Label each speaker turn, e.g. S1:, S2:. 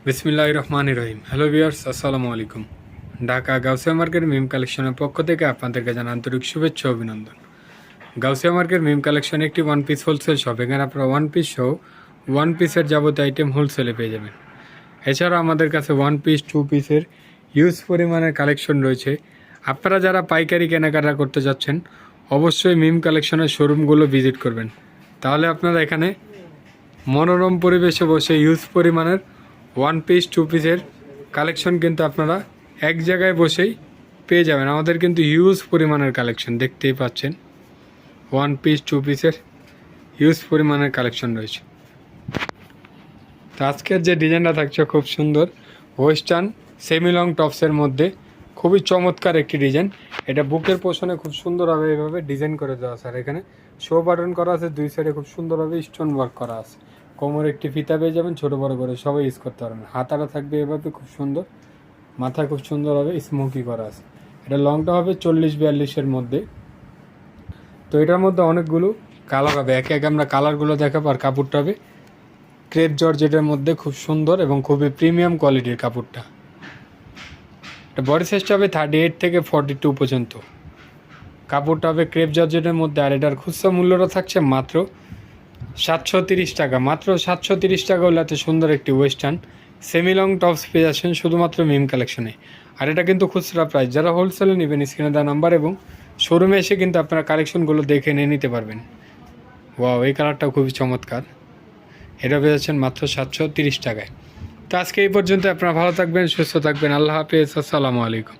S1: বিসমিল্লাহির রহমানির রহিম। Hello viewers, আসসালামু আলাইকুম। ঢাকা গাউসিয়া মার্কেট মিম কালেকশনের পক্ষ থেকে আপনাদেরকে জানাই আন্তরিক শুভেচ্ছা ও অভিনন্দন। গাউসিয়া মার্কেট মিম কালেকশন একটি ওয়ান পিস হোলসেল শপ। এখানে আপনারা ওয়ান পিস সহ ওয়ান পিসের যাবতীয় আইটেম হোলসেলে পেয়ে যাবেন। এছাড়াও আমাদের কাছে ওয়ান পিস টু পিসের হিউজ পরিমাণের কালেকশন রয়েছে। আপনারা যারা পাইকারি কেনাকাটা করতে যাচ্ছেন অবশ্যই মিম কালেকশনের শোরুমগুলো ভিজিট করবেন। তাহলে আপনারা এখানে মনোরম পরিবেশে বসে হিউজ পরিমাণের ওয়ান পিস টু পিসের কালেকশন কিন্তু আপনারা এক জায়গায় বসেই পেয়ে যাবেন। আমাদের কিন্তু হিউজ পরিমাণের কালেকশন দেখতেই পাচ্ছেন। ওয়ান পিস টু পিসের হিউজ পরিমাণের কালেকশন রয়েছে। তো আজকের যে ডিজাইনটা থাকছে খুব সুন্দর, ওয়েস্টার্ন সেমি লং টপসের মধ্যে খুবই চমৎকার একটি ডিজাইন। এটা বুকের পোষণে খুব সুন্দরভাবে এইভাবে ডিজাইন করে দেওয়া আছে। আর এখানে শো বাটন করা আছে, দুই সাইডে খুব সুন্দরভাবে স্টোন ওয়ার্ক করা আছে। কোমরে একটি ফিতা পেয়ে যাবেন, ছোটো বড়ো করে সবাই ইউজ করতে পারবেন। হাতাটা থাকবে এভাবে খুব সুন্দর, মাথায় খুব সুন্দরভাবে স্মোকি করা আছে। এটা লংটা হবে 40-42-এর মধ্যে। তো এটার মধ্যে অনেকগুলো কালার হবে, একে একে আমরা কালারগুলো দেখাবো। আর কাপড়টা হবে ক্রেপ জর্জেটের মধ্যে, খুব সুন্দর এবং খুবই প্রিমিয়াম কোয়ালিটির কাপড়টা। এটা বডি সাইজটা হবে 38 থেকে 42 পর্যন্ত। কাপড়টা হবে ক্রেপ জর্জেটের মধ্যে। আর এটার খুচরা মূল্যটা থাকছে মাত্র 730 টাকা। মাত্র 730 টাকা হলে এত সুন্দর একটি ওয়েস্টার্ন সেমি লং টপস পেয়ে যাচ্ছেন শুধুমাত্র মিম কালেকশনে। আর এটা কিন্তু খুচরা প্রাইস। যারা হোলসেলে নেবেন স্ক্রিনে দেওয়া নাম্বার এবং শোরুমে এসে কিন্তু আপনারা কালেকশনগুলো দেখে নিয়ে নিতে পারবেন। ওয়াও, এই কালারটাও খুবই চমৎকার। এটা পেয়ে যাচ্ছেন মাত্র 730 টাকায়। তো আজকে এই পর্যন্ত। আপনারা ভালো থাকবেন, সুস্থ থাকবেন। আল্লাহ হাফেজ, আসসালামু আলাইকুম।